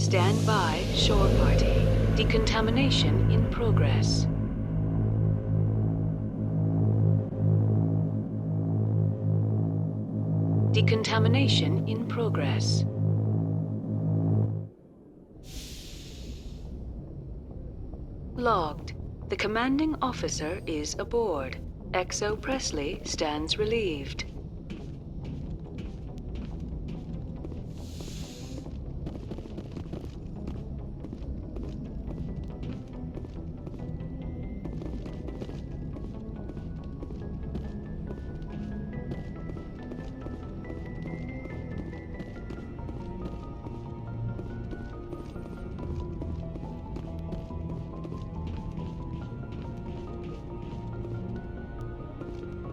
Stand by, shore party. Decontamination in progress. Decontamination in progress. Logged. The commanding officer is aboard. XO Presley stands relieved.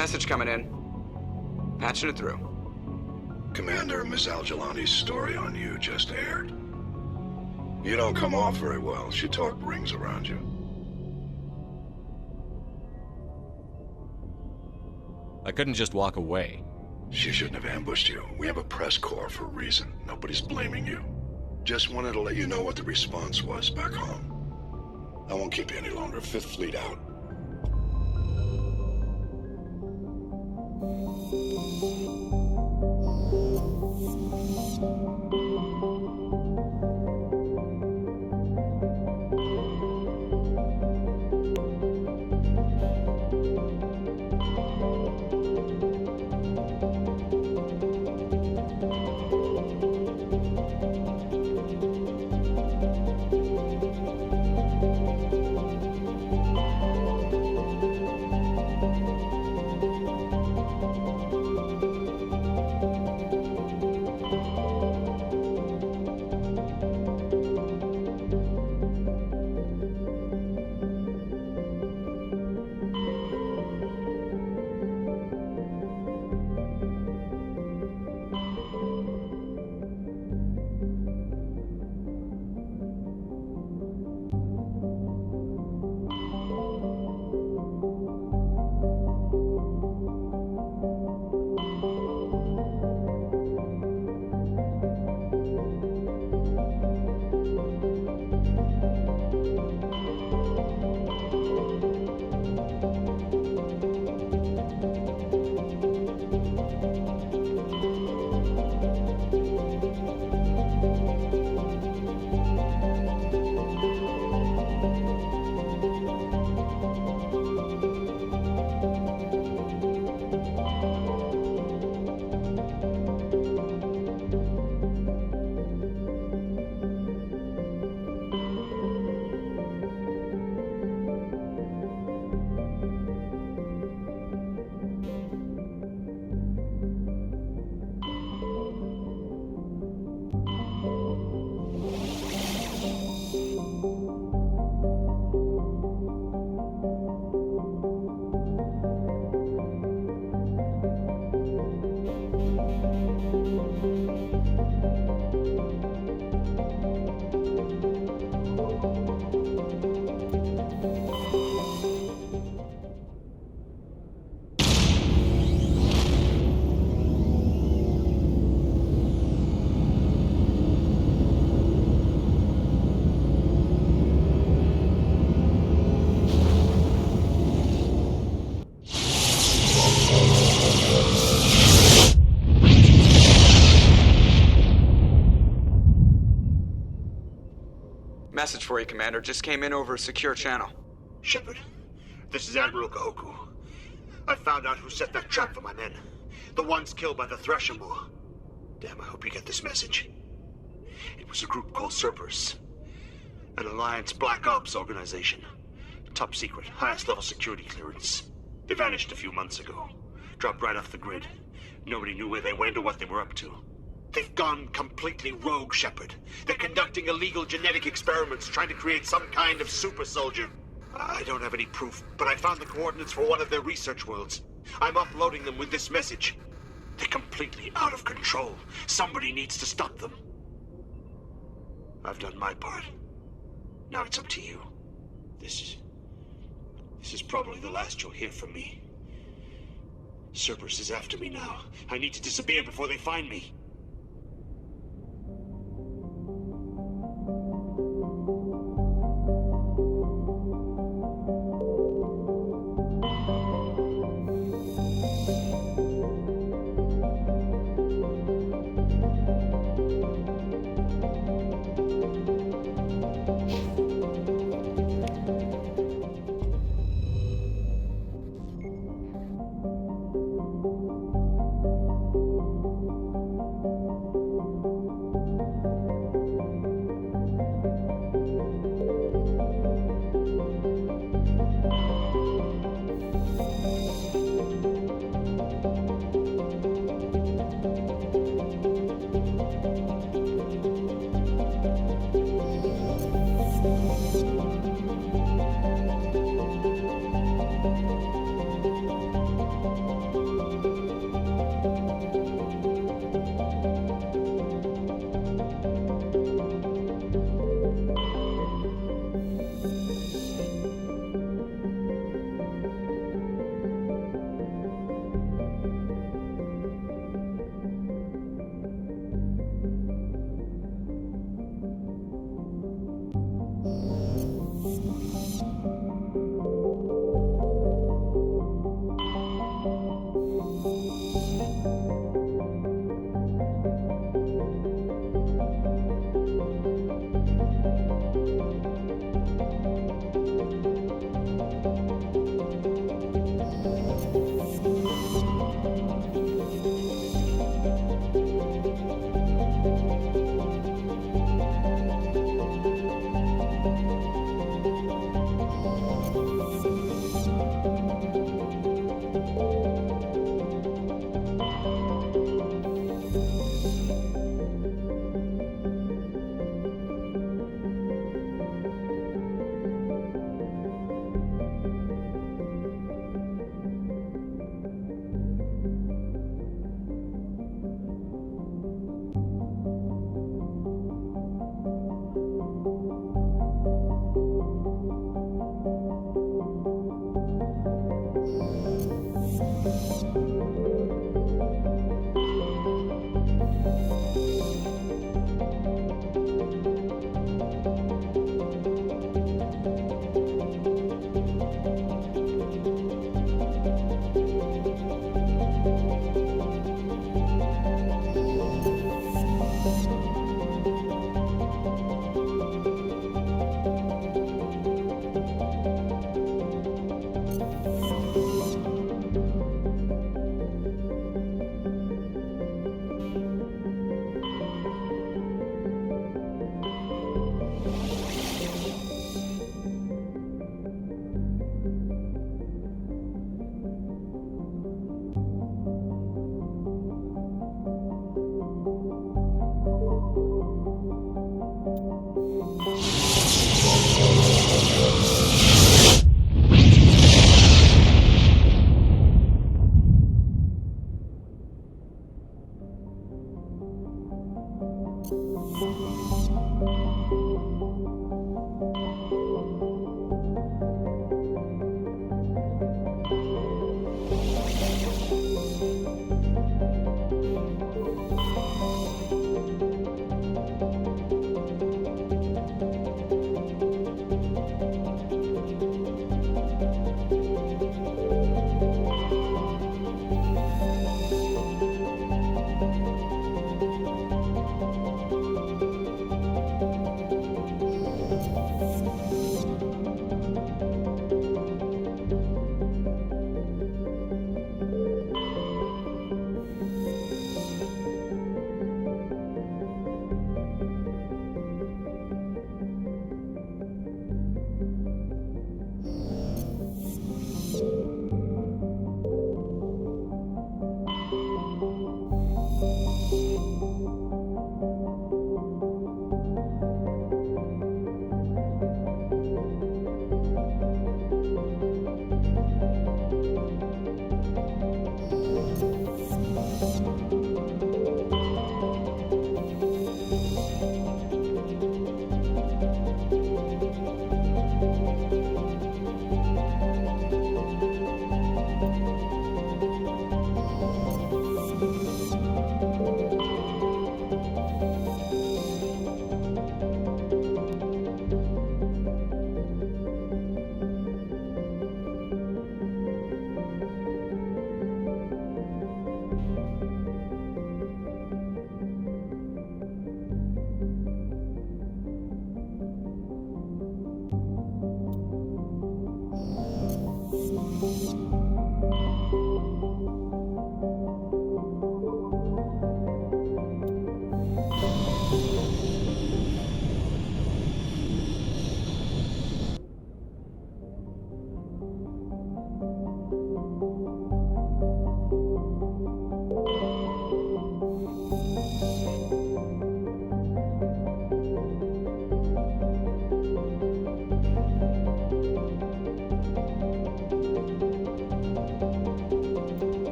Message coming in. Patching it through. Commander, Miss Al-Jalani's story on you just aired. You don't come off very well. She talked rings around you. I couldn't just walk away. She shouldn't have ambushed you. We have a press corps for a reason. Nobody's blaming you. Just wanted to let you know what the response was back home. I won't keep you any longer. Fifth Fleet out. Message for you, Commander. Just came in over a secure channel. Shepard, this is Admiral Kahoku. I found out who set that trap for my men. The ones killed by the Thresher Moor. Damn, I hope you get this message. It was a group called Cerberus. An Alliance Black Ops organization. Top secret, highest level security clearance. They vanished a few months ago. Dropped right off the grid. Nobody knew where they went or what they were up to. They've gone completely rogue, Shepard. They're conducting illegal genetic experiments, trying to create some kind of super soldier. I don't have any proof, but I found the coordinates for one of their research worlds. I'm uploading them with this message. They're completely out of control. Somebody needs to stop them. I've done my part. Now it's up to you. This is probably the last you'll hear from me. Cerberus is after me now. I need to disappear before they find me.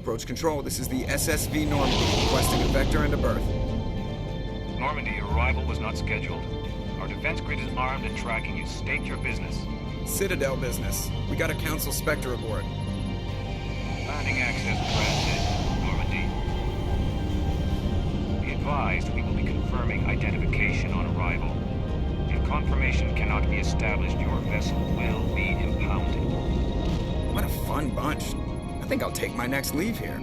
Approach control, this is the SSV Normandy, requesting a vector and a berth. Normandy, your arrival was not scheduled. Our defense grid is armed and tracking you. State your business. Citadel business. We got a Council Spectre aboard. Landing access granted, Normandy. Be advised, we will be confirming identification on arrival. If confirmation cannot be established, your vessel will be impounded. What a fun bunch. I think I'll take my next leave here.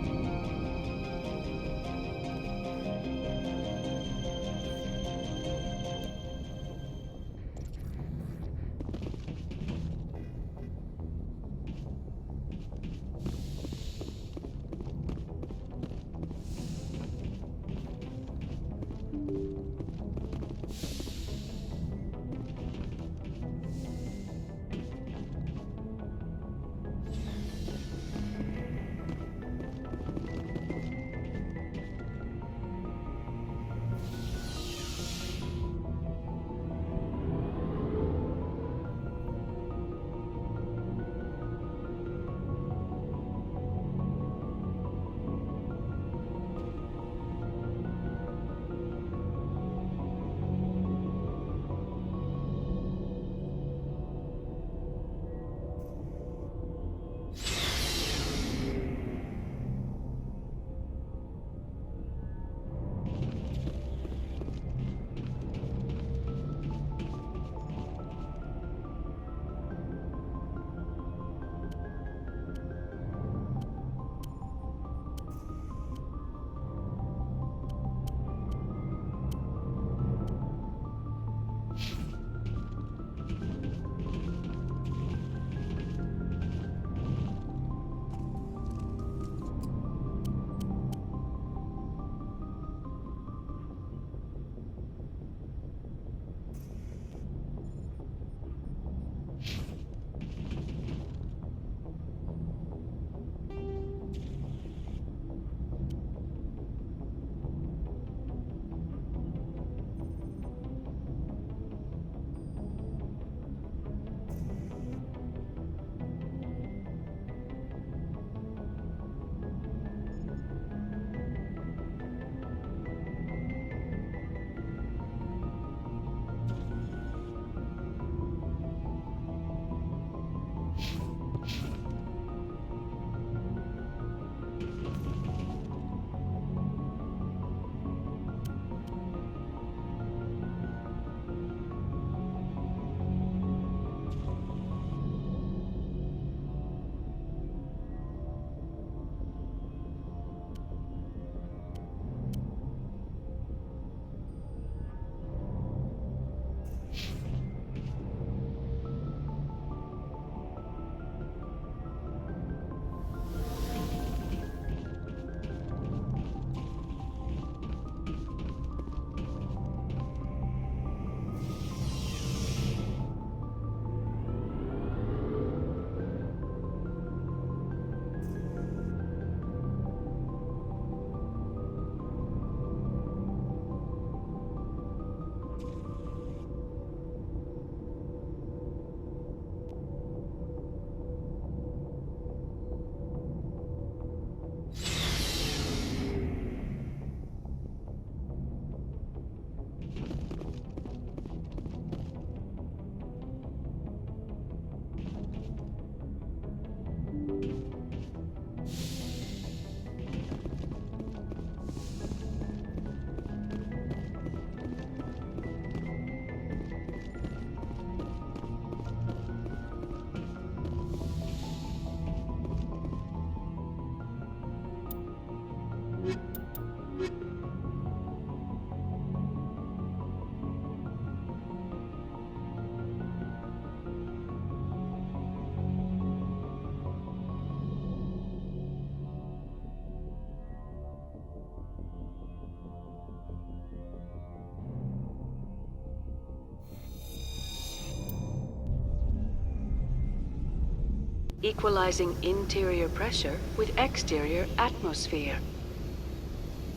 equalizing interior pressure with exterior atmosphere.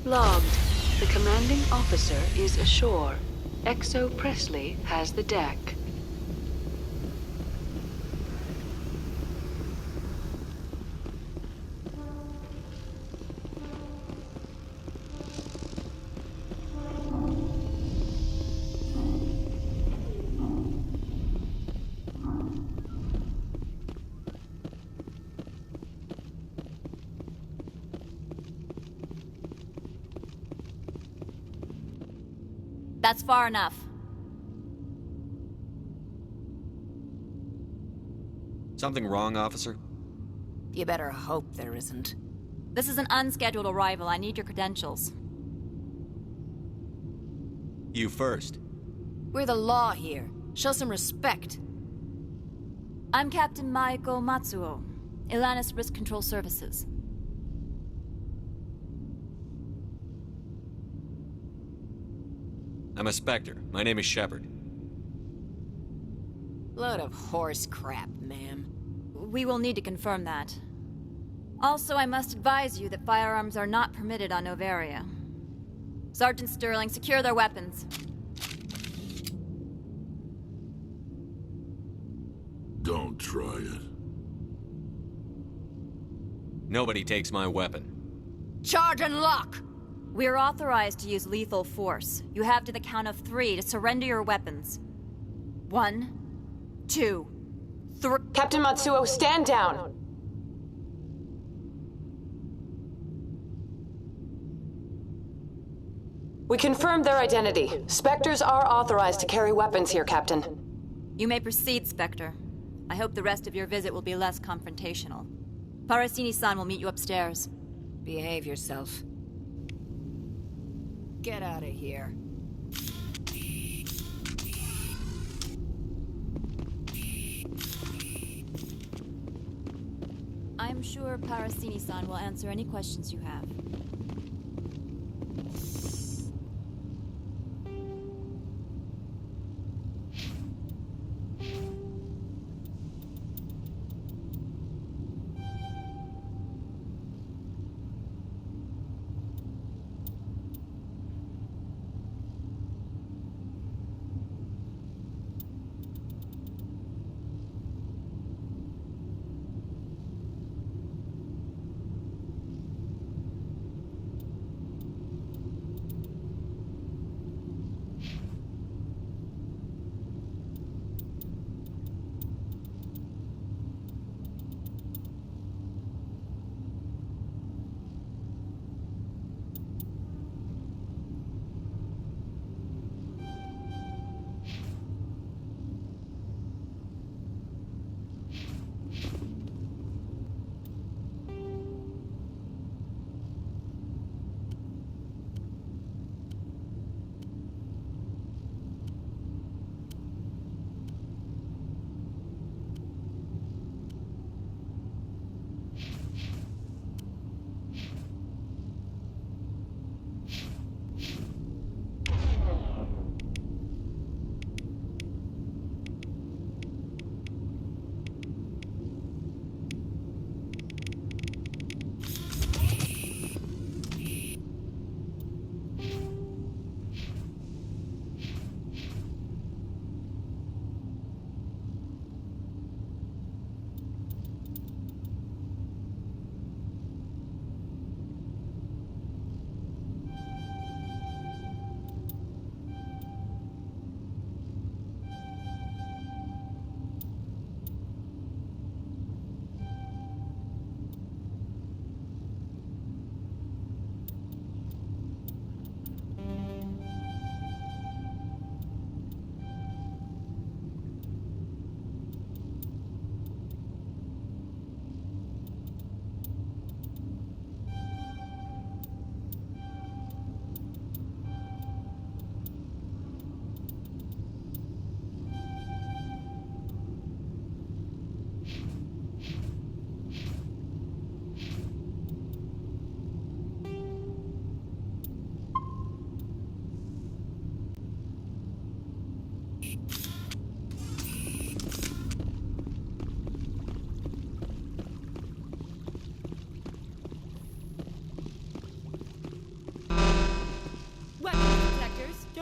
Logged. The commanding officer is ashore. XO Presley has the deck. That's far enough. Something wrong, officer? You better hope there isn't. This is an unscheduled arrival. I need your credentials. You first. We're the law here. Show some respect. I'm Captain Maiko Matsuo, Ilanis Risk Control Services. I'm a Spectre. My name is Shepard. Load of horse crap, ma'am. We will need to confirm that. Also, I must advise you that firearms are not permitted on Novaria. Sergeant Sterling, secure their weapons. Don't try it. Nobody takes my weapon. Charge and lock! We are authorized to use lethal force. You have to the count of 3 to surrender your weapons. 1, 2, 3... Captain Matsuo, stand down! We confirmed their identity. Spectres are authorized to carry weapons here, Captain. You may proceed, Spectre. I hope the rest of your visit will be less confrontational. Parasini-san will meet you upstairs. Behave yourself. Get out of here. I'm sure Parasini-san will answer any questions you have.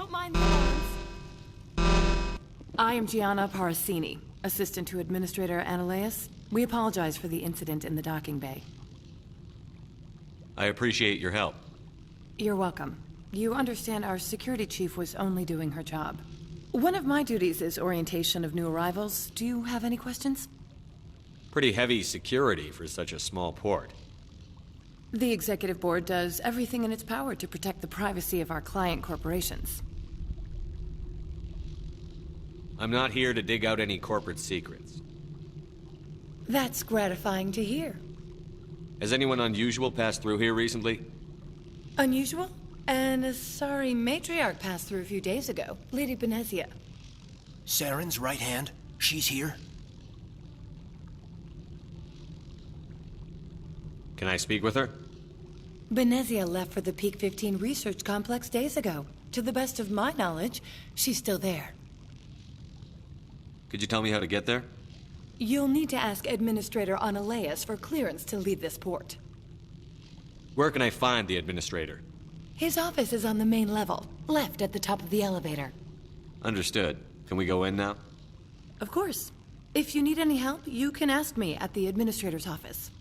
don't mind the alarms. I am Gianna Parasini, assistant to Administrator Ananias. We apologize for the incident in the docking bay. I appreciate your help. You're welcome. You understand our security chief was only doing her job. One of my duties is orientation of new arrivals. Do you have any questions? Pretty heavy security for such a small port. The Executive Board does everything in its power to protect the privacy of our client corporations. I'm not here to dig out any corporate secrets. That's gratifying to hear. Has anyone unusual passed through here recently? Unusual? And a sorry matriarch passed through a few days ago. Lady Benezia. Saren's right hand? She's here? Can I speak with her? Benezia left for the Peak 15 research complex days ago. To the best of my knowledge, she's still there. Could you tell me how to get there? You'll need to ask Administrator Ananias for clearance to leave this port. Where can I find the administrator? His office is on the main level, left at the top of the elevator. Understood. Can we go in now? Of course. If you need any help, you can ask me at the Administrator's office.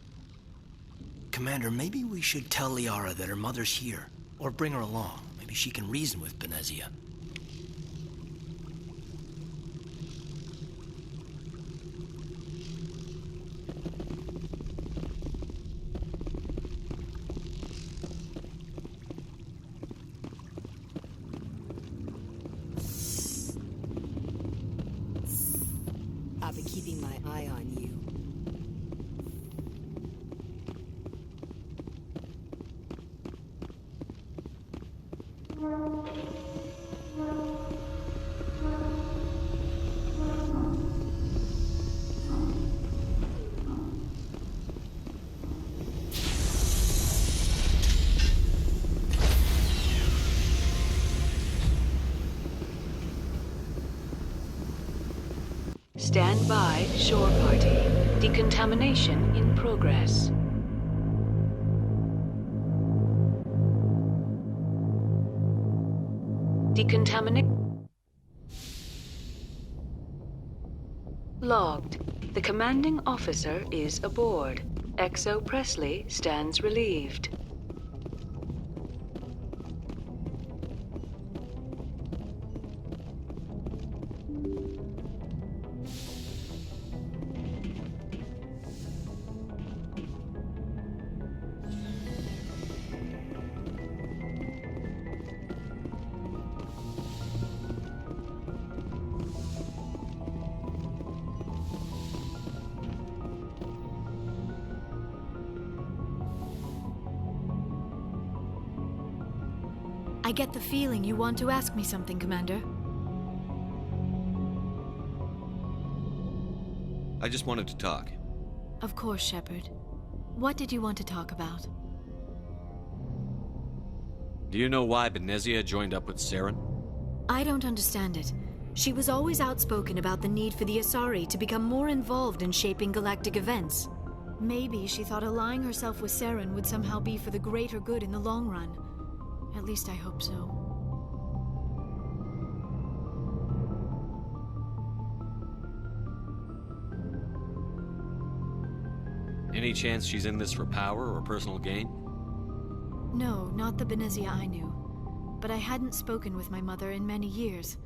Commander, maybe we should tell Liara that her mother's here. Or bring her along. Maybe she can reason with Benezia. I've been keeping my eye on you. Stand by, shore party. Decontamination in progress. Logged. The commanding officer is aboard. XO Presley stands relieved. I get the feeling you want to ask me something, Commander. I just wanted to talk. Of course, Shepard. What did you want to talk about? Do you know why Benezia joined up with Saren? I don't understand it. She was always outspoken about the need for the Asari to become more involved in shaping galactic events. Maybe she thought allying herself with Saren would somehow be for the greater good in the long run. At least I hope so. Any chance she's in this for power or personal gain? No, not the Benezia I knew. But I hadn't spoken with my mother in many years.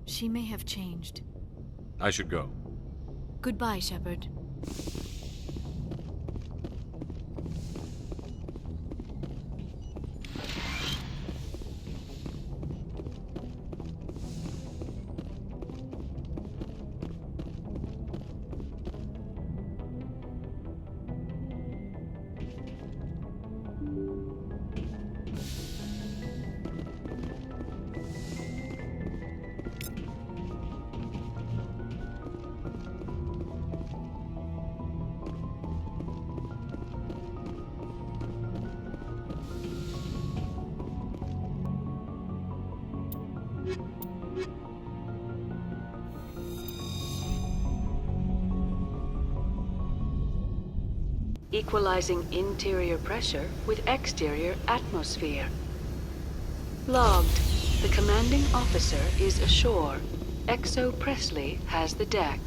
She may have changed. I should go. Goodbye, Shepard. Equalizing interior pressure with exterior atmosphere. Logged. The commanding officer is ashore. XO Presley has the deck.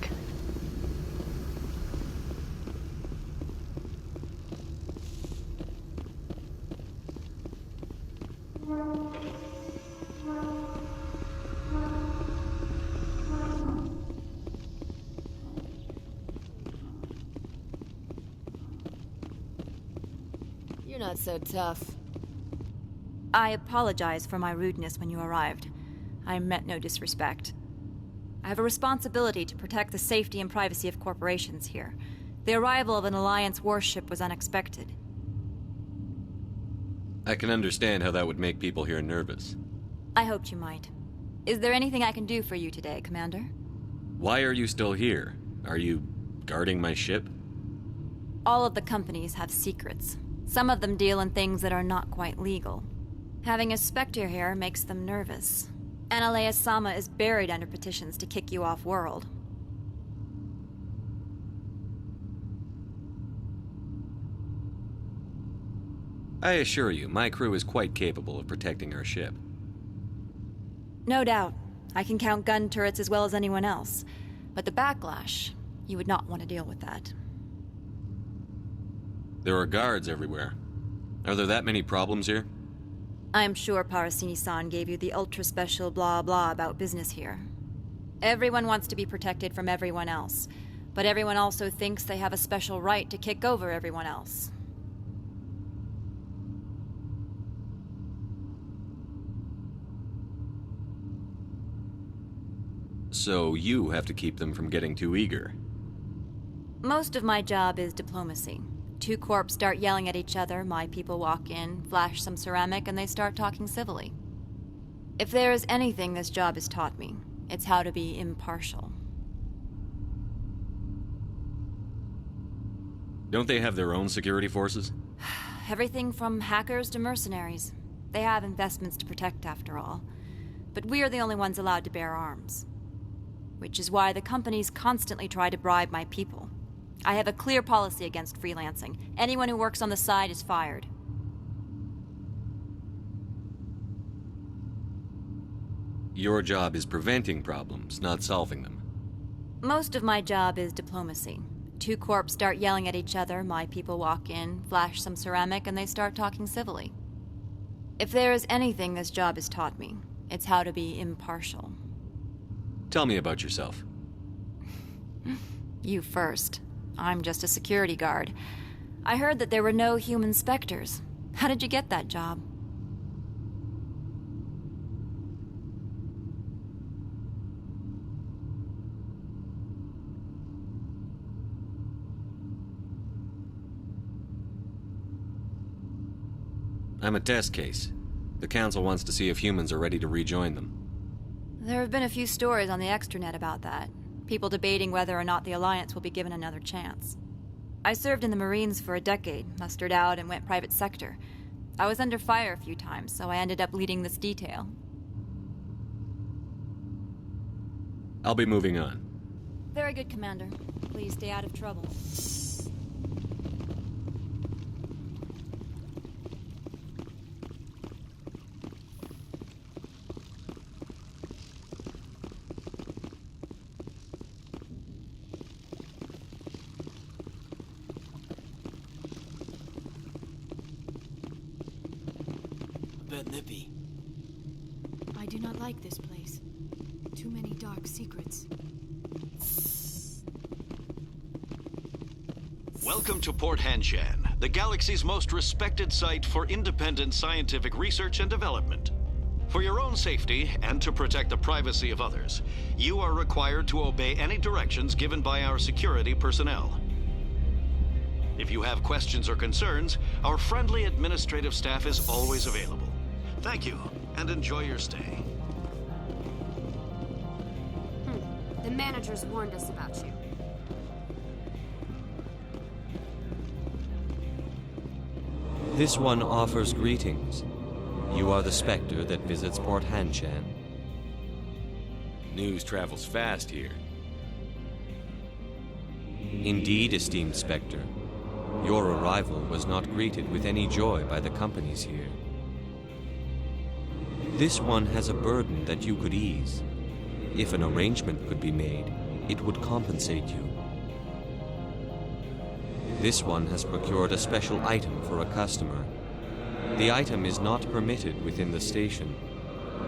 You're not so tough. I apologize for my rudeness when you arrived. I meant no disrespect. I have a responsibility to protect the safety and privacy of corporations here. The arrival of an Alliance warship was unexpected. I can understand how that would make people here nervous. I hoped you might. Is there anything I can do for you today, Commander? Why are you still here? Are you guarding my ship? All of the companies have secrets. Some of them deal in things that are not quite legal. Having a Spectre here makes them nervous. Analea-sama is buried under petitions to kick you off-world. I assure you, my crew is quite capable of protecting our ship. No doubt. I can count gun turrets as well as anyone else. But the backlash, you would not want to deal with that. There are guards everywhere. Are there that many problems here? I'm sure Parasini-san gave you the ultra-special blah-blah about business here. Everyone wants to be protected from everyone else, but everyone also thinks they have a special right to kick over everyone else. So you have to keep them from getting too eager. Most of my job is diplomacy. Two corps start yelling at each other, my people walk in, flash some ceramic, and they start talking civilly. If there is anything this job has taught me, it's how to be impartial. Don't they have their own security forces? Everything from hackers to mercenaries. They have investments to protect, after all. But we are the only ones allowed to bear arms. Which is why the companies constantly try to bribe my people. I have a clear policy against freelancing. Anyone who works on the side is fired. Your job is preventing problems, not solving them. Most of my job is diplomacy. Two corps start yelling at each other, my people walk in, flash some ceramic, and they start talking civilly. If there is anything this job has taught me, it's how to be impartial. Tell me about yourself. You first. I'm just a security guard. I heard that there were no human specters. How did you get that job? I'm a test case. The Council wants to see if humans are ready to rejoin them. There have been a few stories on the extranet about that. People debating whether or not the Alliance will be given another chance. I served in the Marines for a decade, mustered out, and went private sector. I was under fire a few times, so I ended up leading this detail. I'll be moving on. Very good, Commander. Please stay out of trouble. Nippy. I do not like this place. Too many dark secrets. Welcome to Port Hanshan, the galaxy's most respected site for independent scientific research and development. For your own safety and to protect the privacy of others, you are required to obey any directions given by our security personnel. If you have questions or concerns, our friendly administrative staff is always available. Thank you, and enjoy your stay. The managers warned us about you. This one offers greetings. You are the Spectre that visits Port Hanshan. News travels fast here. Indeed, esteemed Spectre. Your arrival was not greeted with any joy by the companies here. This one has a burden that you could ease. If an arrangement could be made, it would compensate you. This one has procured a special item for a customer. The item is not permitted within the station,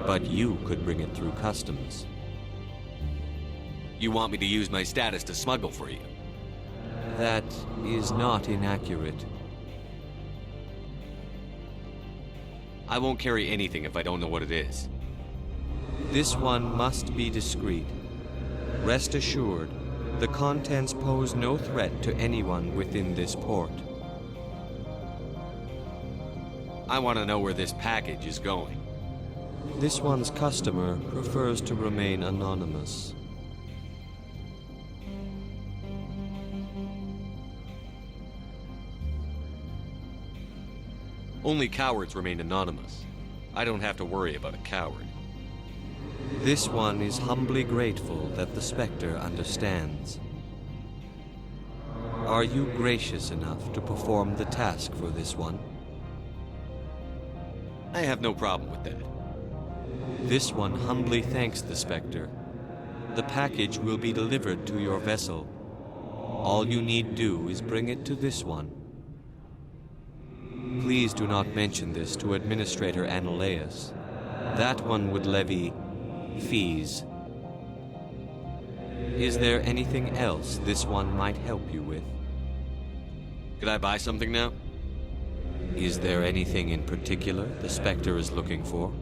but you could bring it through customs. You want me to use my status to smuggle for you? That is not inaccurate. I won't carry anything if I don't know what it is. This one must be discreet. Rest assured, the contents pose no threat to anyone within this port. I want to know where this package is going. This one's customer prefers to remain anonymous. Only cowards remain anonymous. I don't have to worry about a coward. This one is humbly grateful that the Spectre understands. Are you gracious enough to perform the task for this one? I have no problem with that. This one humbly thanks the Spectre. The package will be delivered to your vessel. All you need do is bring it to this one. Please do not mention this to Administrator Ananias. That one would levy fees. Is there anything else this one might help you with? Could I buy something now? Is there anything in particular the Spectre is looking for?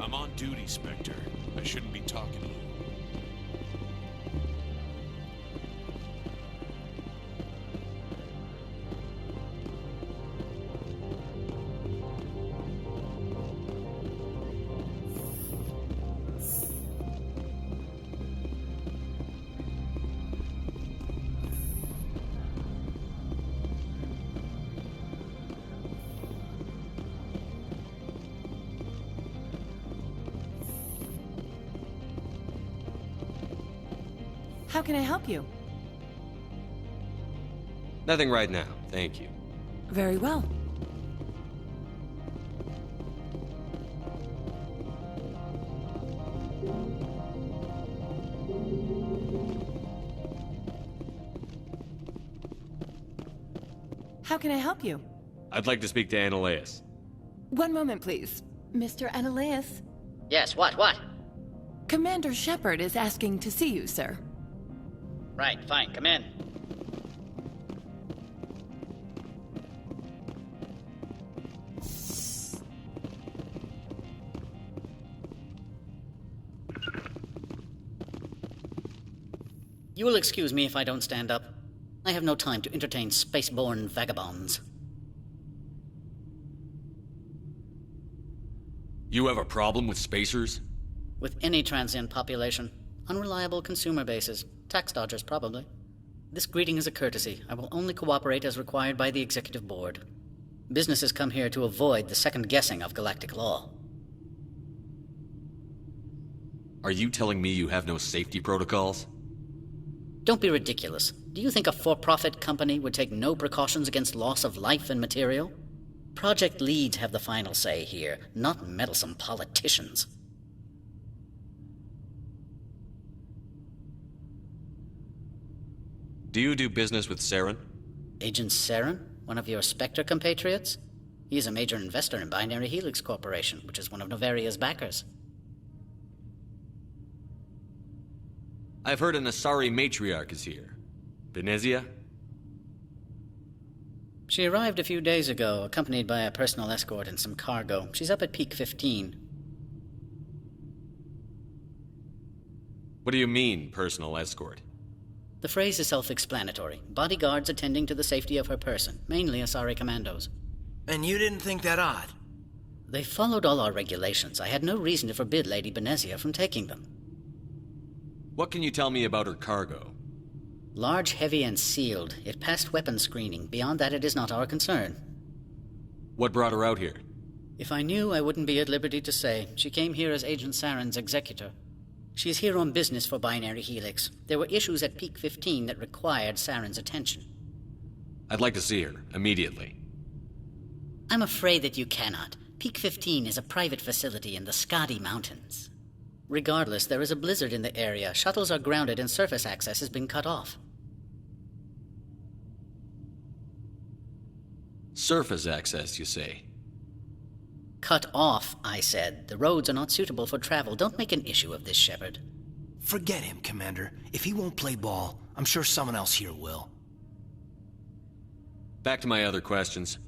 I'm on duty, Spectre. I shouldn't be talking to you. How can I help you? Nothing right now, thank you. Very well. How can I help you? I'd like to speak to Ananias. One moment, please. Mr. Ananias? Yes, what? Commander Shepard is asking to see you, sir. Right, fine, come in. You will excuse me if I don't stand up. I have no time to entertain spaceborne vagabonds. You have a problem with spacers? With any transient population. Unreliable consumer bases. Tax dodgers, probably. This greeting is a courtesy. I will only cooperate as required by the Executive Board. Businesses come here to avoid the second guessing of galactic law. Are you telling me you have no safety protocols? Don't be ridiculous. Do you think a for-profit company would take no precautions against loss of life and material? Project leads have the final say here, not meddlesome politicians. Do you do business with Saren? Agent Saren? One of your Spectre compatriots? He is a major investor in Binary Helix Corporation, which is one of Novaria's backers. I've heard an Asari matriarch is here. Venezia? She arrived a few days ago, accompanied by a personal escort and some cargo. She's up at Peak 15. What do you mean, personal escort? The phrase is self-explanatory. Bodyguards attending to the safety of her person, mainly Asari commandos. And you didn't think that odd? They followed all our regulations. I had no reason to forbid Lady Benezia from taking them. What can you tell me about her cargo? Large, heavy, and sealed. It passed weapons screening. Beyond that, it is not our concern. What brought her out here? If I knew, I wouldn't be at liberty to say. She came here as Agent Saren's executor. She's here on business for Binary Helix. There were issues at Peak 15 that required Saren's attention. I'd like to see her, immediately. I'm afraid that you cannot. Peak 15 is a private facility in the Skadi Mountains. Regardless, there is a blizzard in the area. Shuttles are grounded and surface access has been cut off. Surface access, you say? Cut off, I said. The roads are not suitable for travel. Don't make an issue of this, Shepard. Forget him, Commander. If he won't play ball, I'm sure someone else here will. Back to my other questions.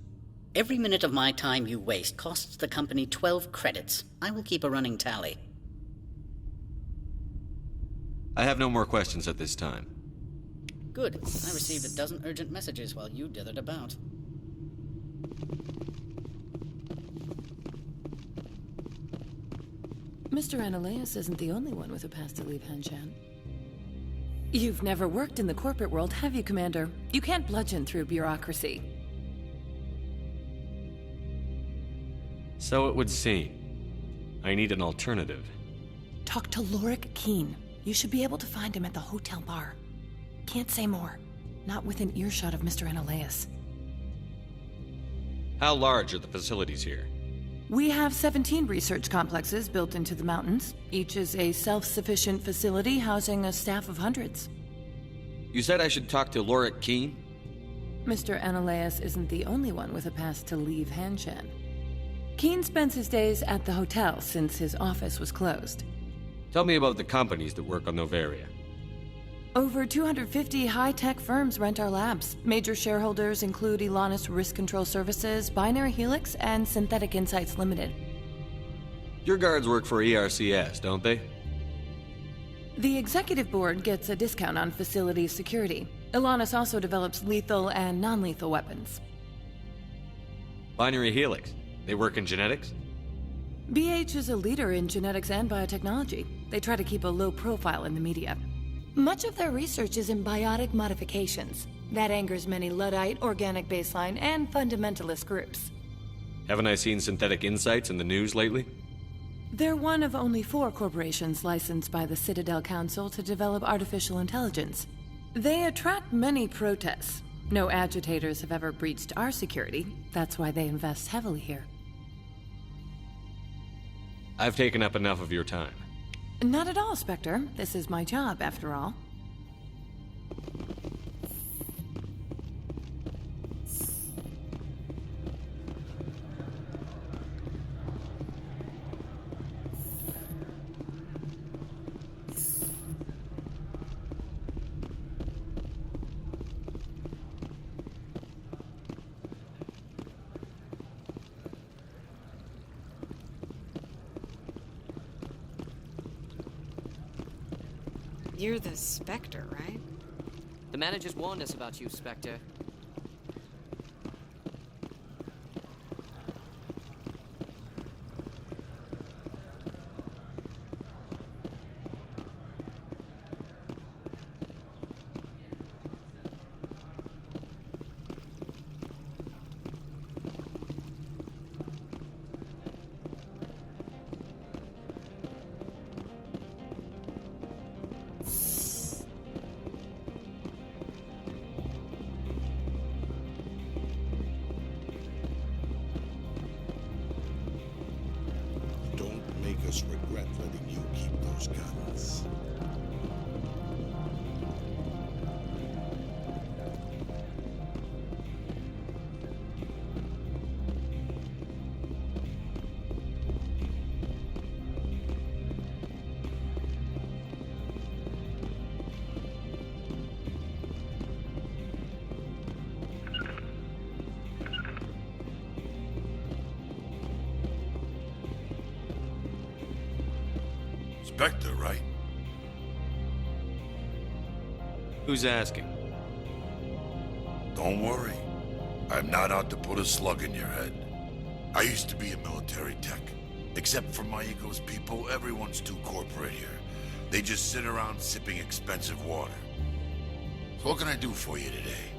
Every minute of my time you waste costs the company 12 credits. I will keep a running tally. I have no more questions at this time. Good. I received a dozen urgent messages while you dithered about. Mr. Ananias isn't the only one with a past to leave Hanshan. You've never worked in the corporate world, have you, Commander? You can't bludgeon through bureaucracy. So it would seem. I need an alternative. Talk to Lorik Keen. You should be able to find him at the hotel bar. Can't say more. Not within earshot of Mr. Ananias. How large are the facilities here? We have 17 research complexes built into the mountains. Each is a self-sufficient facility housing a staff of hundreds. You said I should talk to Lorik Keen? Mr. Ananias isn't the only one with a past to leave Hanshan. Keen spends his days at the hotel since his office was closed. Tell me about the companies that work on Novaria. Over 250 high-tech firms rent our labs. Major shareholders include Elanis Risk Control Services, Binary Helix, and Synthetic Insights Limited. Your guards work for ERCS, don't they? The executive board gets a discount on facility security. Elanis also develops lethal and non-lethal weapons. Binary Helix. They work in genetics? BH is a leader in genetics and biotechnology. They try to keep a low profile in the media. Much of their research is in biotic modifications. That angers many Luddite, organic baseline, and fundamentalist groups. Haven't I seen Synthetic Insights in the news lately? They're one of only 4 corporations licensed by the Citadel Council to develop artificial intelligence. They attract many protests. No agitators have ever breached our security. That's why they invest heavily here. I've taken up enough of your time. Not at all, Spectre. This is my job, after all. You're the Spectre, right? The managers warned us about you, Spectre. Us regret letting you keep those guns. Spectre, right? Who's asking? Don't worry. I'm not out to put a slug in your head. I used to be a military tech. Except for my ego's people, everyone's too corporate here. They just sit around sipping expensive water. So what can I do for you today?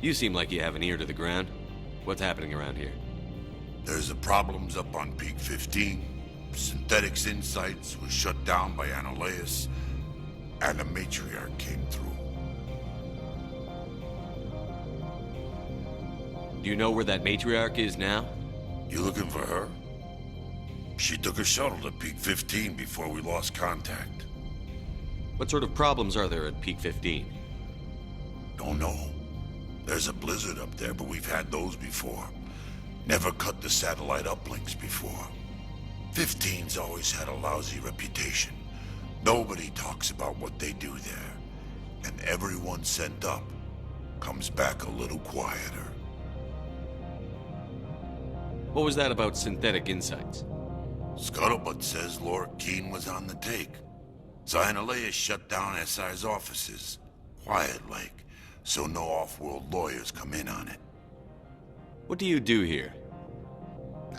You seem like you have an ear to the ground. What's happening around here? There's the problems up on Peak 15. Synthetics Insights was shut down by Annihilus, and a matriarch came through. Do you know where that matriarch is now? You looking for her? She took a shuttle to Peak 15 before we lost contact. What sort of problems are there at Peak 15? Don't know. There's a blizzard up there, but we've had those before. Never cut the satellite uplinks before. 15's always had a lousy reputation. Nobody talks about what they do there. And everyone sent up comes back a little quieter. What was that about Synthetic Insights? Scuttlebutt says Laura Keene was on the take. Annihilus shut down SI's offices. Quiet-like, so no off-world lawyers come in on it. What do you do here?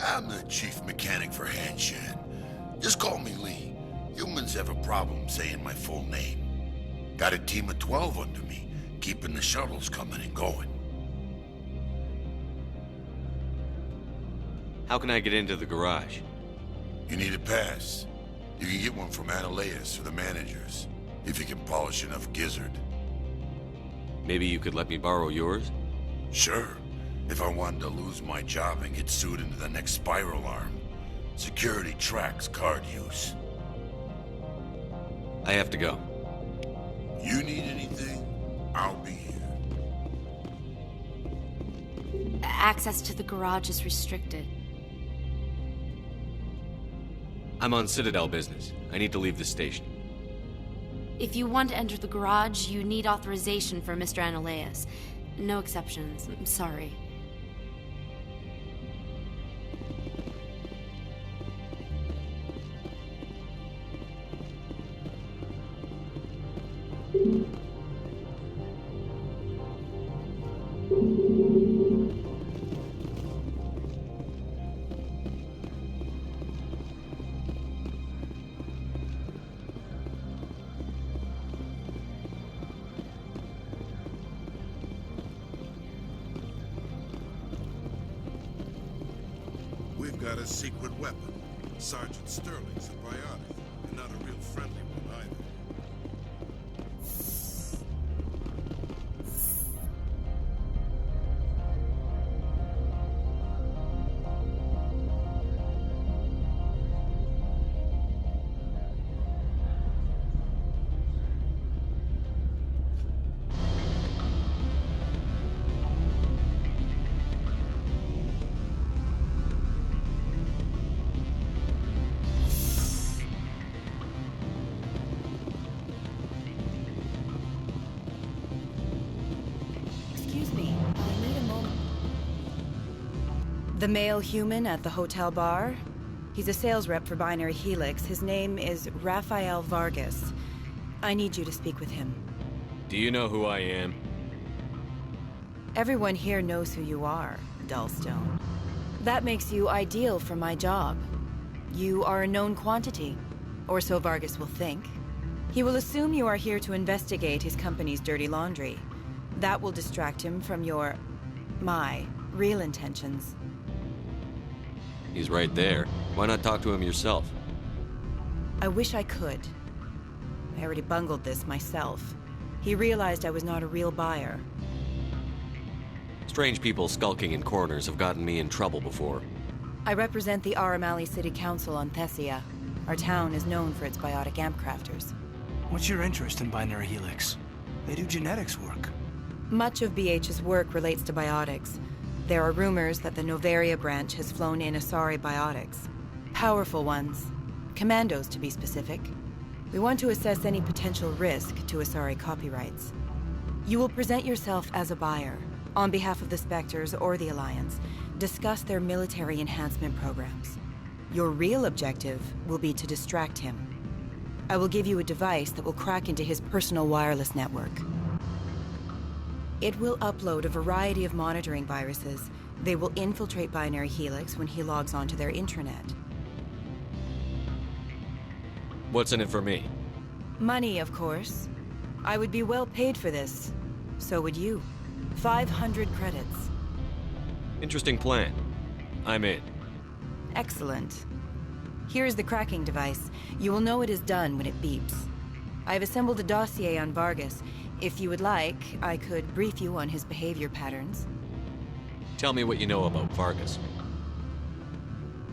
I'm the chief mechanic for Hanshan. Just call me Lee. Humans have a problem saying my full name. Got a team of 12 under me, keeping the shuttles coming and going. How can I get into the garage? You need a pass. You can get one from Annihilus or the managers, if you can polish enough gizzard. Maybe you could let me borrow yours? Sure. If I wanted to lose my job and get sued into the next spiral arm. Security tracks card use. I have to go. You need anything? I'll be here. Access to the garage is restricted. I'm on Citadel business. I need to leave the station. If you want to enter the garage, you need authorization for Mr. Annihilus. No exceptions. I'm sorry. We've got a secret weapon. Sergeant Sterling's a biotic, and not a real friendly one either. The male human at the hotel bar? He's a sales rep for Binary Helix. His name is Rafael Vargas. I need you to speak with him. Do you know who I am? Everyone here knows who you are, Dullstone. That makes you ideal for my job. You are a known quantity, or so Vargas will think. He will assume you are here to investigate his company's dirty laundry. That will distract him from my real intentions. He's right there. Why not talk to him yourself? I wish I could. I already bungled this myself. He realized I was not a real buyer. Strange people skulking in corners have gotten me in trouble before. I represent the Aramali City Council on Thessia. Our town is known for its biotic amp crafters. What's your interest in Binary Helix? They do genetics work. Much of BH's work relates to biotics. There are rumors that the Novaria branch has flown in Asari biotics. Powerful ones. Commandos, to be specific. We want to assess any potential risk to Asari copyrights. You will present yourself as a buyer, on behalf of the Spectres or the Alliance. Discuss their military enhancement programs. Your real objective will be to distract him. I will give you a device that will crack into his personal wireless network. It will upload a variety of monitoring viruses. They will infiltrate Binary Helix when he logs onto their intranet. What's in it for me? Money, of course. I would be well paid for this. So would you. 500 credits. Interesting plan. I'm in. Excellent. Here is the cracking device. You will know it is done when it beeps. I have assembled a dossier on Vargas. If you would like, I could brief you on his behavior patterns. Tell me what you know about Vargas.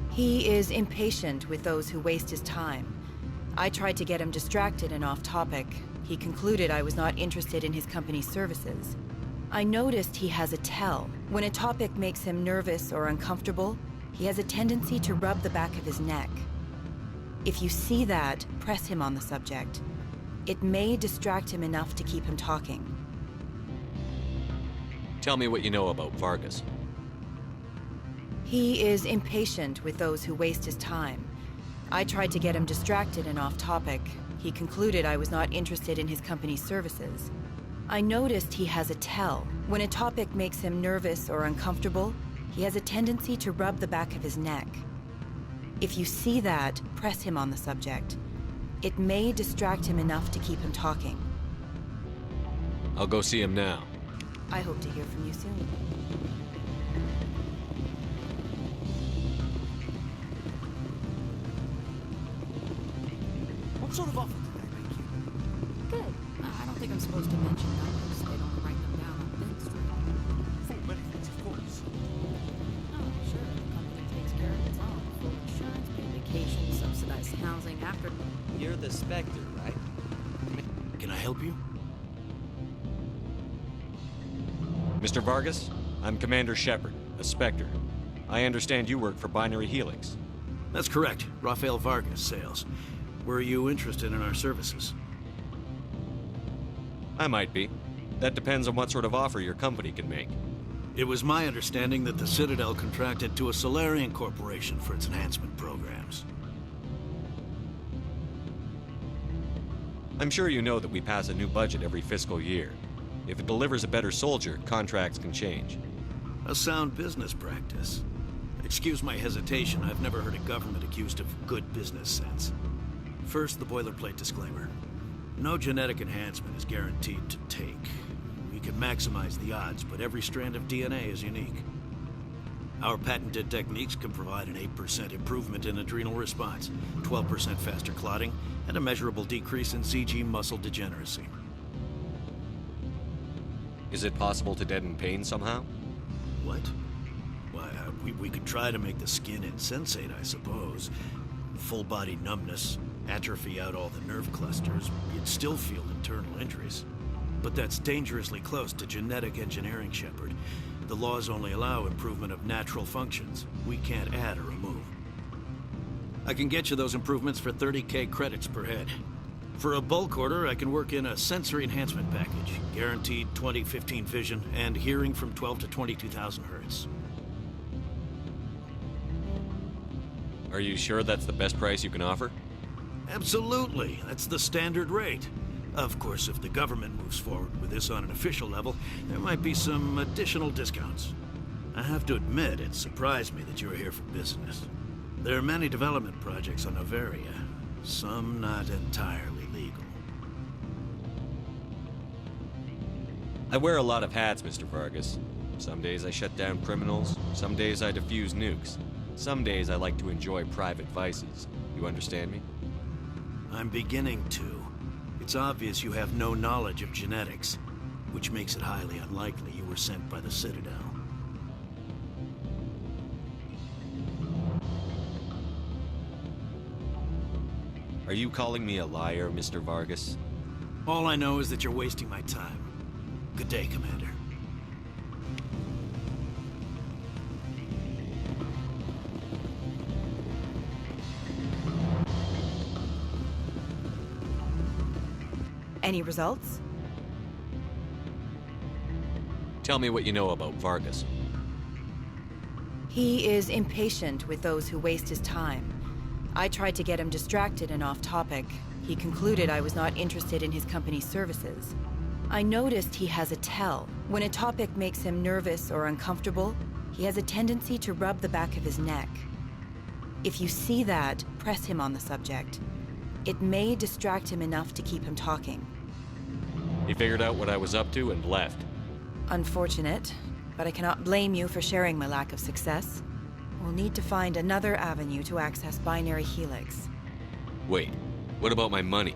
He is impatient with those who waste his time. I tried to get him distracted and off topic. He concluded I was not interested in his company's services. I noticed he has a tell. When a topic makes him nervous or uncomfortable, he has a tendency to rub the back of his neck. If you see that, press him on the subject. It may distract him enough to keep him talking. Tell me what you know about Vargas. He is impatient with those who waste his time. I tried to get him distracted and off topic. He concluded I was not interested in his company's services. I noticed he has a tell. When a topic makes him nervous or uncomfortable, he has a tendency to rub the back of his neck. If you see that, press him on the subject. It may distract him enough to keep him talking. I'll go see him now. I hope to hear from you soon. What sort of offer did they make you? Good. I don't think I'm supposed to mention numbers. They don't write them down on Big Street. Full benefits, of course. Oh, sure. The company takes care of its own. Full insurance, paid vacation, subsidized housing after... You're the Spectre, right? Can I help you? Mr. Vargas, I'm Commander Shepard, a Spectre. I understand you work for Binary Helix. That's correct. Rafael Vargas, sales. Were you interested in our services? I might be. That depends on what sort of offer your company can make. It was my understanding that the Citadel contracted to a Solarian corporation for its enhancement programs. I'm sure you know that we pass a new budget every fiscal year. If it delivers a better soldier, contracts can change. A sound business practice. Excuse my hesitation, I've never heard a government accused of good business sense. First, the boilerplate disclaimer. No genetic enhancement is guaranteed to take. We can maximize the odds, but every strand of DNA is unique. Our patented techniques can provide an 8% improvement in adrenal response, 12% faster clotting, and a measurable decrease in CG muscle degeneracy. Is it possible to deaden pain somehow? What? Why, we could try to make the skin insensate, I suppose. Full body numbness, atrophy out all the nerve clusters, you'd still feel internal injuries. But that's dangerously close to genetic engineering, Shepard. The laws only allow improvement of natural functions. We can't add or remove. I can get you those improvements for 30K credits per head. For a bulk order, I can work in a sensory enhancement package. Guaranteed 20/15 vision and hearing from 12 to 22,000 hertz. Are you sure that's the best price you can offer? Absolutely. That's the standard rate. Of course, if the government moves forward with this on an official level, there might be some additional discounts. I have to admit, it surprised me that you were here for business. There are many development projects on Novaria, some not entirely legal. I wear a lot of hats, Mr. Vargas. Some days I shut down criminals, some days I defuse nukes. Some days I like to enjoy private vices. You understand me? I'm beginning to. It's obvious you have no knowledge of genetics, which makes it highly unlikely you were sent by the Citadel. Are you calling me a liar, Mr. Vargas? All I know is that you're wasting my time. Good day, Commander. Any results? Tell me what you know about Vargas. He is impatient with those who waste his time. I tried to get him distracted and off topic. He concluded I was not interested in his company's services. I noticed he has a tell. When a topic makes him nervous or uncomfortable, he has a tendency to rub the back of his neck. If you see that, press him on the subject. It may distract him enough to keep him talking. He figured out what I was up to and left. Unfortunate, but I cannot blame you for sharing my lack of success. We'll need to find another avenue to access Binary Helix. Wait, what about my money?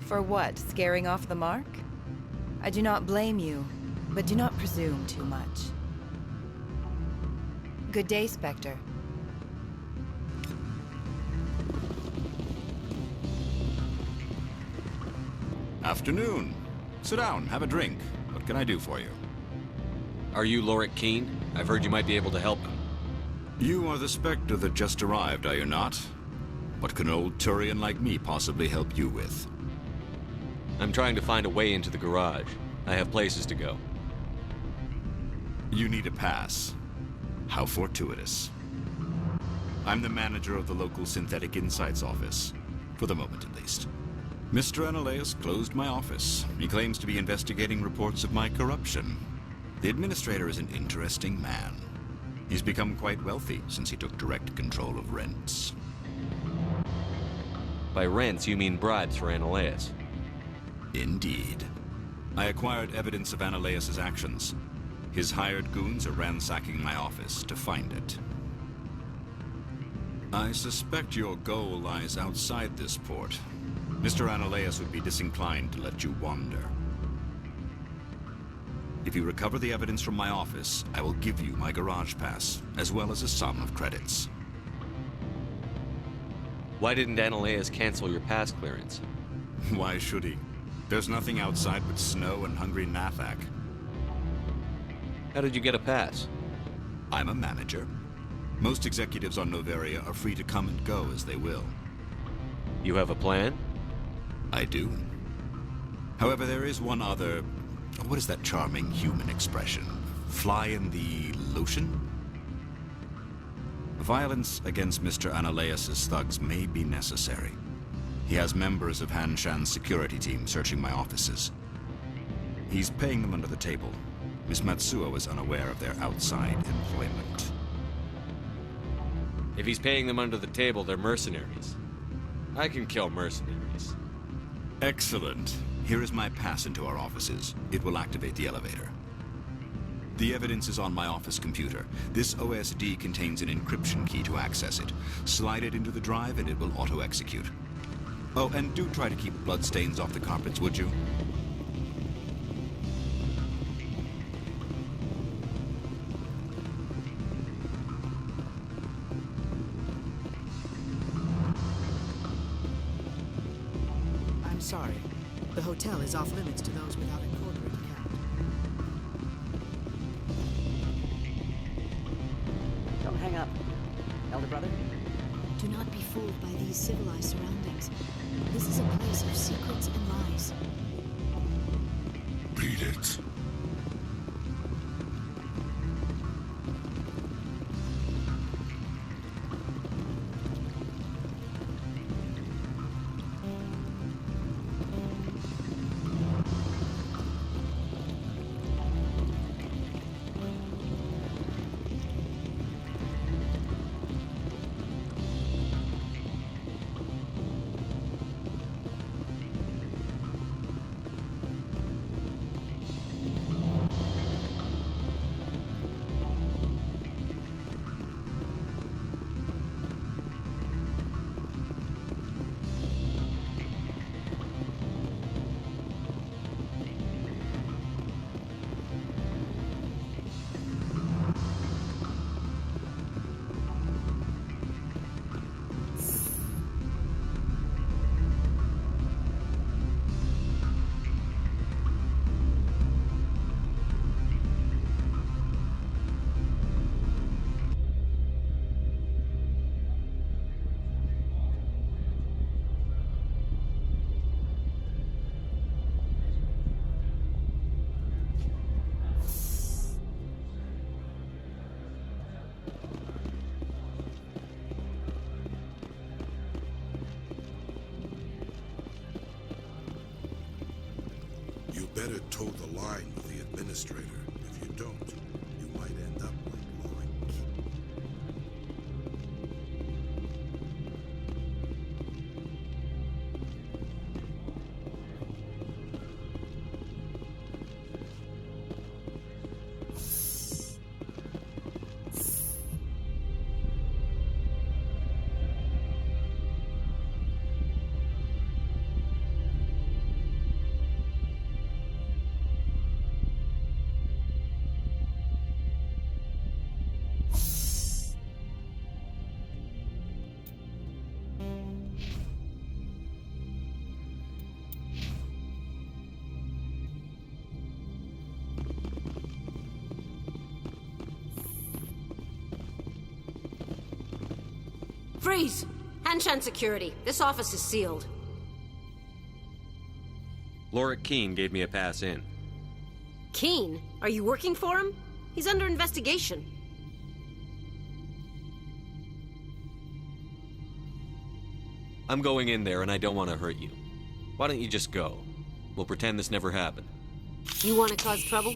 For what, scaring off the mark? I do not blame you, but do not presume too much. Good day, Spectre. Afternoon. Sit down, have a drink. What can I do for you? Are you Lorik Keene? I've heard you might be able to help me. You are the Spectre that just arrived, are you not? What can an old Turian like me possibly help you with? I'm trying to find a way into the garage. I have places to go. You need a pass. How fortuitous. I'm the manager of the local Synthetic Insights office. For the moment, at least. Mr. Analaeus closed my office. He claims to be investigating reports of my corruption. The administrator is an interesting man. He's become quite wealthy since he took direct control of rents. By rents, you mean bribes for Analaeus? Indeed. I acquired evidence of Analaeus' actions. His hired goons are ransacking my office to find it. I suspect your goal lies outside this port. Mr. Analaeus would be disinclined to let you wander. If you recover the evidence from my office, I will give you my garage pass, as well as a sum of credits. Why didn't Analaeus cancel your pass clearance? Why should he? There's nothing outside but snow and hungry Nathak. How did you get a pass? I'm a manager. Most executives on Noveria are free to come and go as they will. You have a plan? I do. However, there is one other... What is that charming human expression? Fly in the lotion? Violence against Mr. Analaeus' thugs may be necessary. He has members of Han Shan's security team searching my offices. He's paying them under the table. Miss Matsuo is unaware of their outside employment. If he's paying them under the table, they're mercenaries. I can kill mercenaries. Excellent. Here is my pass into our offices. It will activate the elevator. The evidence is on my office computer. This OSD contains an encryption key to access it. Slide it into the drive and it will auto-execute. Oh, and do try to keep bloodstains off the carpets, would you? I'm sorry. The hotel is off limits to those without a corporate account. Don't hang up. Elder brother? Do not be fooled by these civilized surroundings. This is a place of secrets and lies. Read it. better toe the line with the administrator. If you don't, you might end up like Lauren. Freeze! Hanshan security. This office is sealed. Lorik Keene gave me a pass in. Keene? Are you working for him? He's under investigation. I'm going in there and I don't want to hurt you. Why don't you just go? We'll pretend this never happened. You want to cause trouble?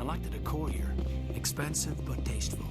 I like the decor here. Expensive, but tasteful.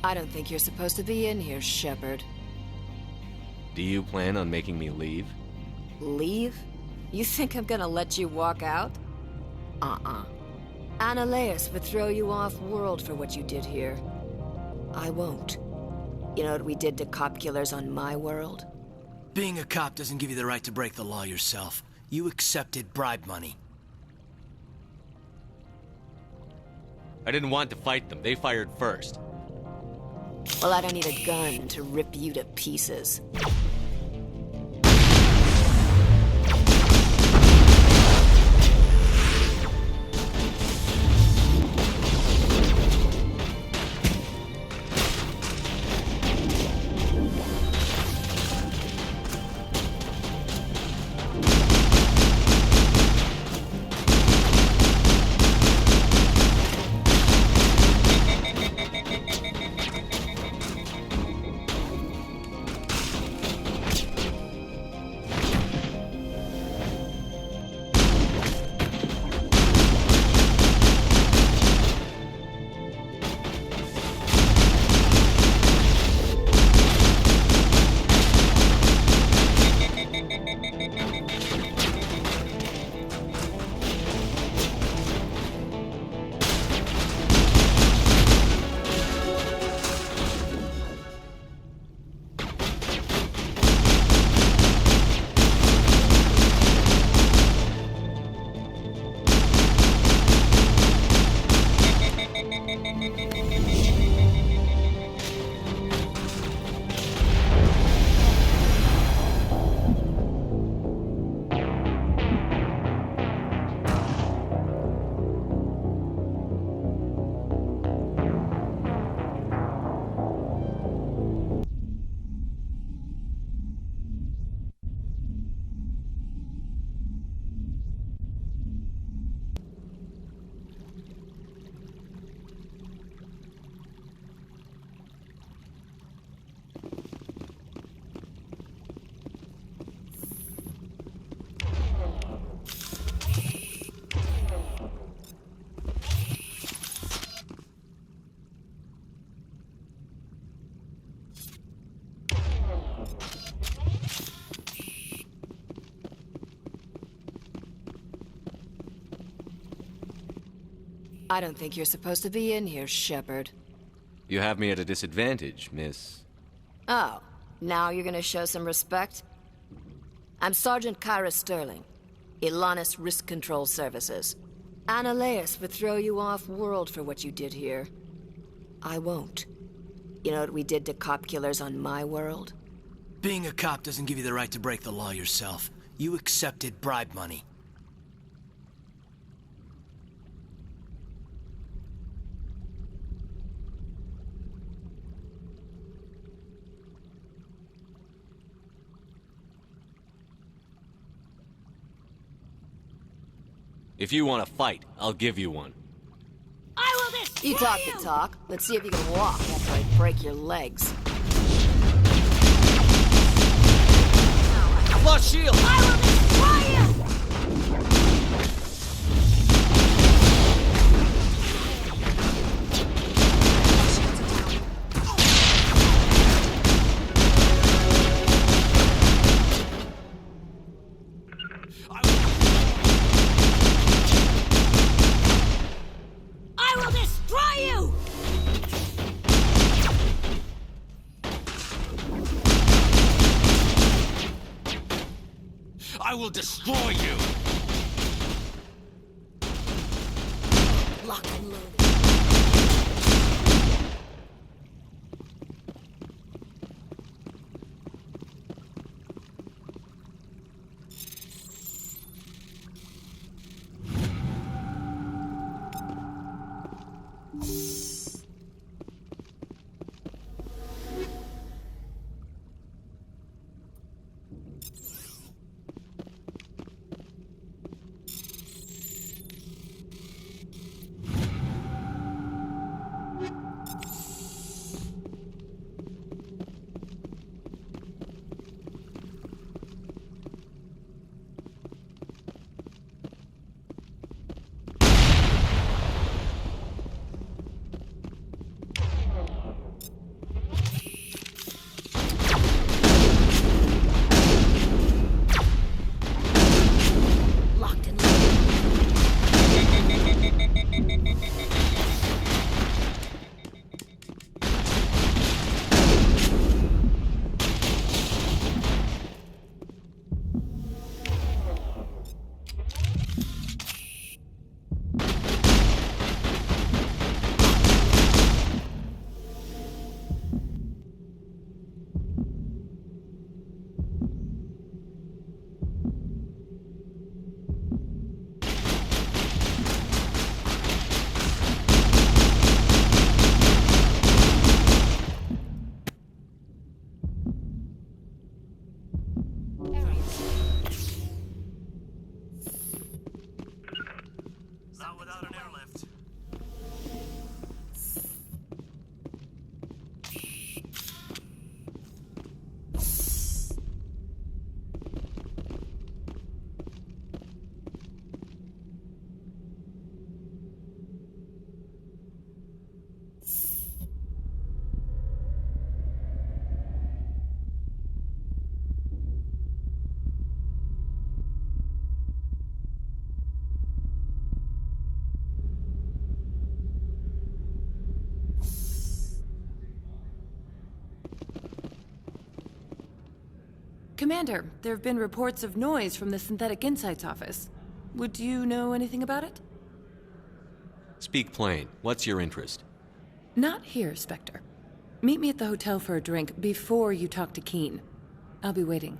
I don't think you're supposed to be in here, Shepard. Do you plan on making me leave? Leave? You think I'm gonna let you walk out? Annaleus would throw you off-world for what you did here. I won't. You know what we did to cop killers on my world? Being a cop doesn't give you the right to break the law yourself. You accepted bribe money. I didn't want to fight them. They fired first. Well, I don't need a gun to rip you to pieces. I don't think you're supposed to be in here, Shepard. You have me at a disadvantage, miss. Oh, now you're gonna show some respect? I'm Sergeant Kyra Sterling, Ilanis Risk Control Services. Annaleus would throw you off-world for what you did here. I won't. You know what we did to cop killers on my world? Being a cop doesn't give you the right to break the law yourself. You accepted bribe money. If you want to fight, I'll give you one. I will destroy you! Talk the talk. Let's see if you can walk after I break your legs. I've lost shield! I will destroy you! I will destroy you! Lock and load. Commander, there have been reports of noise from the Synthetic Insights office. Would you know anything about it? Speak plain. What's your interest? Not here, Spectre. Meet me at the hotel for a drink before you talk to Keen. I'll be waiting.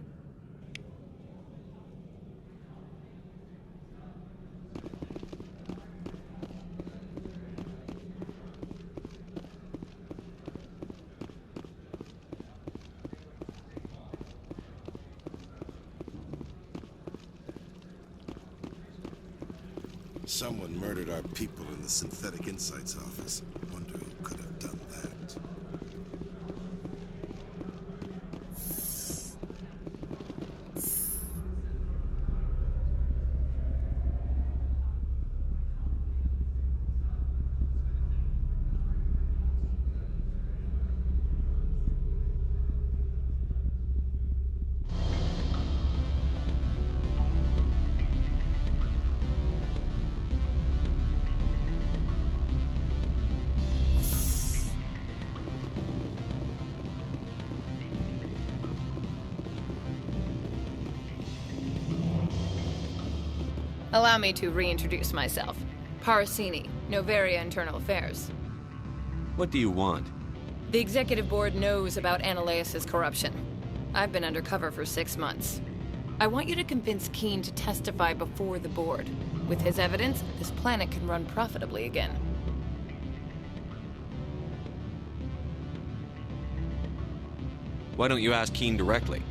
Someone murdered our people in the Synthetic Insights office. Wonder who could have done that. Allow me to reintroduce myself. Parasini, Novaria Internal Affairs. What do you want? The Executive Board knows about Ananias' corruption. I've been undercover for 6 months. I want you to convince Keen to testify before the Board. With his evidence, this planet can run profitably again. Why don't you ask Keen directly?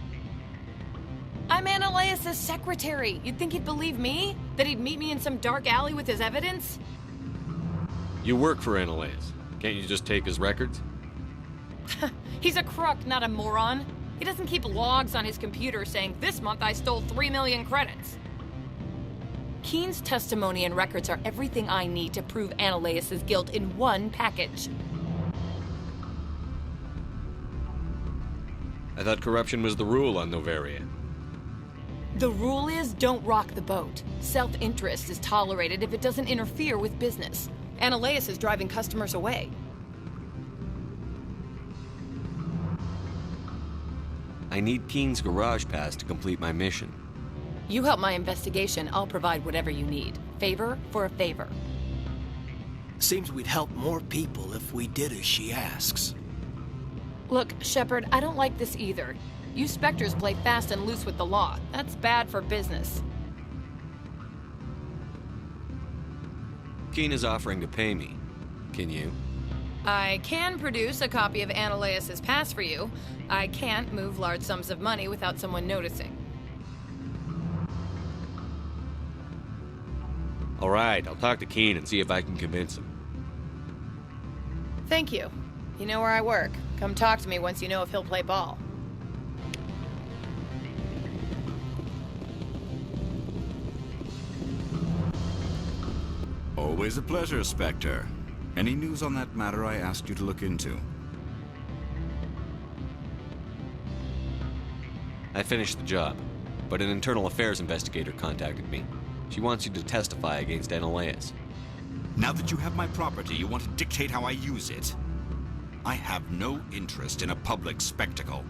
I'm Ananias' secretary. You'd think he'd believe me? That he'd meet me in some dark alley with his evidence? You work for Ananias. Can't you just take his records? He's a crook, not a moron. He doesn't keep logs on his computer saying, this month I stole 3 million credits. Keen's testimony and records are everything I need to prove Ananias' guilt in one package. I thought corruption was the rule on Novaria. The rule is, don't rock the boat. Self-interest is tolerated if it doesn't interfere with business. Ananias is driving customers away. I need Keen's garage pass to complete my mission. You help my investigation, I'll provide whatever you need. Favor for a favor. Seems we'd help more people if we did as she asks. Look, Shepard, I don't like this either. You Spectres play fast and loose with the law. That's bad for business. Keen is offering to pay me. Can you? I can produce a copy of Ananias' pass for you. I can't move large sums of money without someone noticing. All right, I'll talk to Keen and see if I can convince him. Thank you. You know where I work. Come talk to me once you know if he'll play ball. Always a pleasure, Spectre. Any news on that matter I asked you to look into? I finished the job, but an internal affairs investigator contacted me. She wants you to testify against Ananias. Now that you have my property, you want to dictate how I use it? I have no interest in a public spectacle.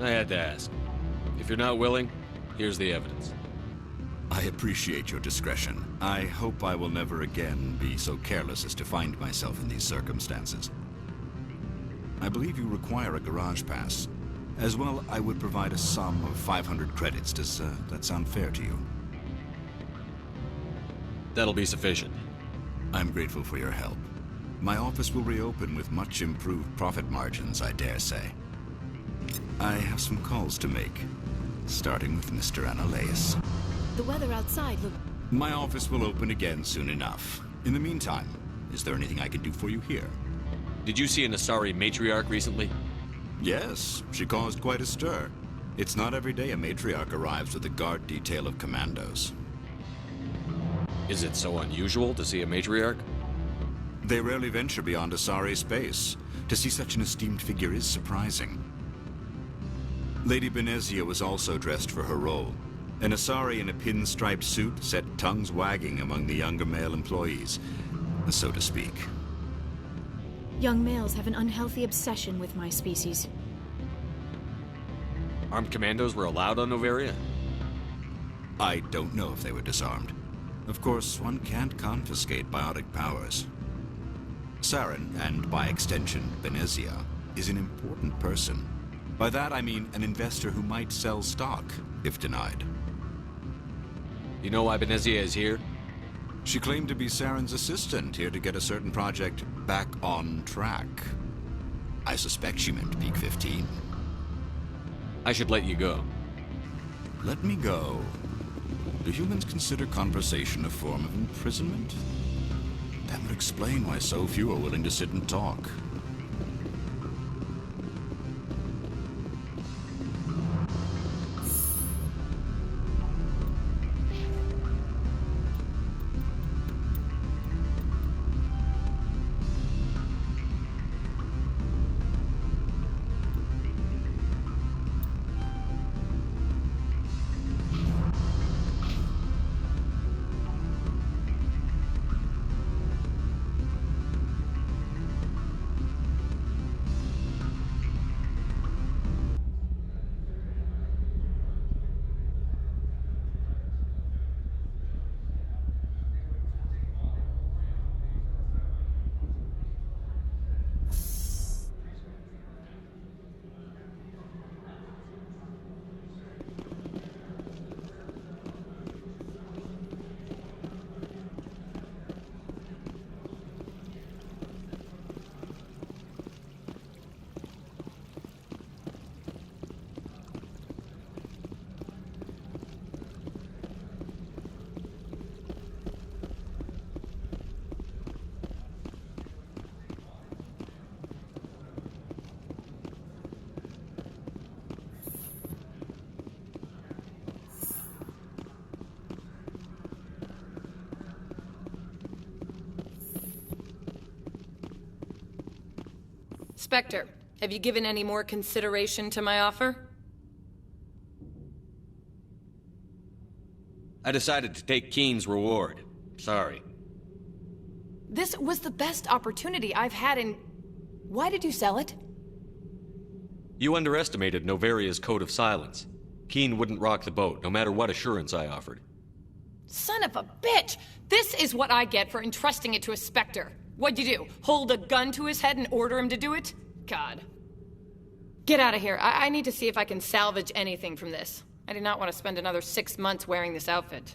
I had to ask. If you're not willing, here's the evidence. I appreciate your discretion. I hope I will never again be so careless as to find myself in these circumstances. I believe you require a garage pass. As well, I would provide a sum of 500 credits. Does that sound fair to you? That'll be sufficient. I'm grateful for your help. My office will reopen with much improved profit margins, I dare say. I have some calls to make, starting with Mr. Ananias. The weather outside look... My office will open again soon enough. In the meantime, is there anything I can do for you here? Did you see an Asari matriarch recently? Yes, she caused quite a stir. It's not every day a matriarch arrives with a guard detail of commandos. Is it so unusual to see a matriarch? They rarely venture beyond Asari space. To see such an esteemed figure is surprising. Lady Benezia was also dressed for her role. An Asari in a pinstriped suit set tongues wagging among the younger male employees, so to speak. Young males have an unhealthy obsession with my species. Armed commandos were allowed on Noveria? I don't know if they were disarmed. Of course, one can't confiscate biotic powers. Saren, and by extension, Benezia, is an important person. By that I mean an investor who might sell stock, if denied. You know why Benezia is here? She claimed to be Saren's assistant, here to get a certain project back on track. I suspect she meant Peak 15. I should let you go. Let me go. Do humans consider conversation a form of imprisonment? That would explain why so few are willing to sit and talk. Spectre, have you given any more consideration to my offer? I decided to take Keen's reward. Sorry. This was the best opportunity I've had in... Why did you sell it? You underestimated Noveria's code of silence. Keen wouldn't rock the boat, no matter what assurance I offered. Son of a bitch! This is what I get for entrusting it to a Spectre. What'd you do? Hold a gun to his head and order him to do it? God. Get out of here. I need to see if I can salvage anything from this. I do not want to spend another 6 months wearing this outfit.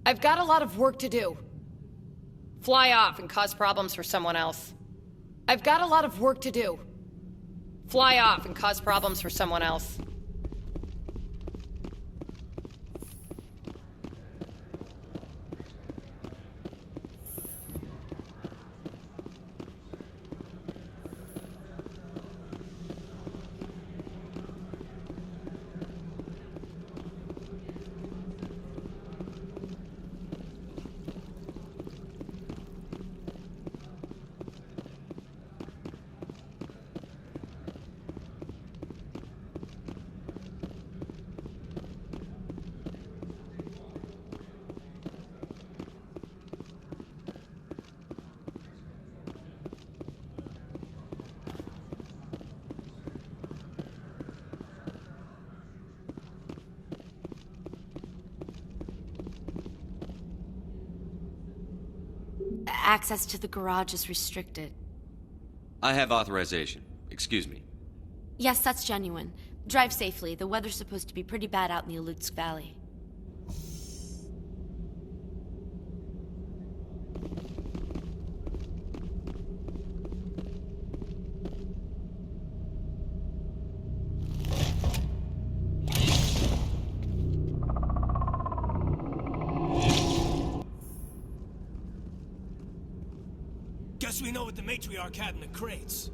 I've got a lot of work to do. Fly off and cause problems for someone else. I've got a lot of work to do. Fly off and cause problems for someone else. Access to the garage is restricted. I have authorization. Excuse me. Yes, that's genuine. Drive safely. The weather's supposed to be pretty bad out in the Alutsk Valley. Guess we know what the matriarch had in the crates.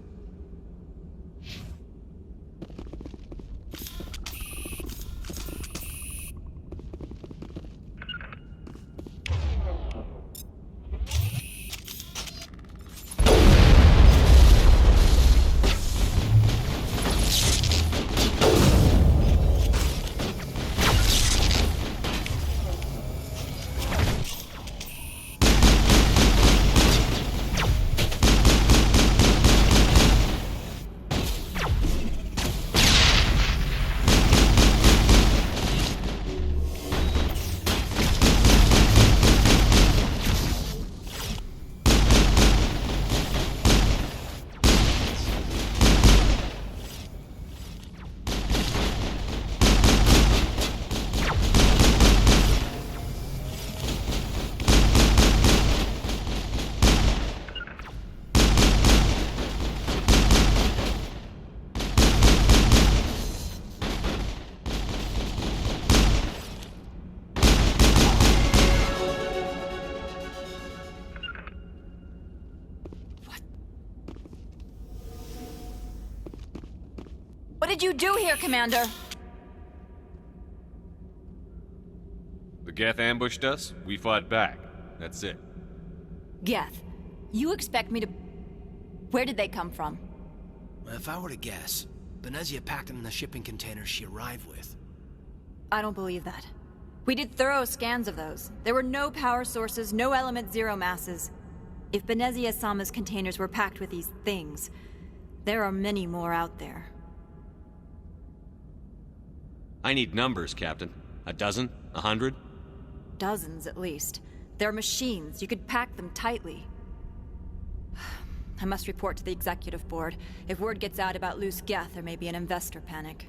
did you do here, Commander? The Geth ambushed us, we fought back. That's it. Geth, you expect me to... Where did they come from? If I were to guess, Benezia packed them in the shipping containers she arrived with. I don't believe that. We did thorough scans of those. There were no power sources, no element zero masses. If Benezia Sama's containers were packed with these things, there are many more out there. I need numbers, Captain. A dozen? 100? Dozens, at least. They're machines. You could pack them tightly. I must report to the executive board. If word gets out about loose Geth, there may be an investor panic.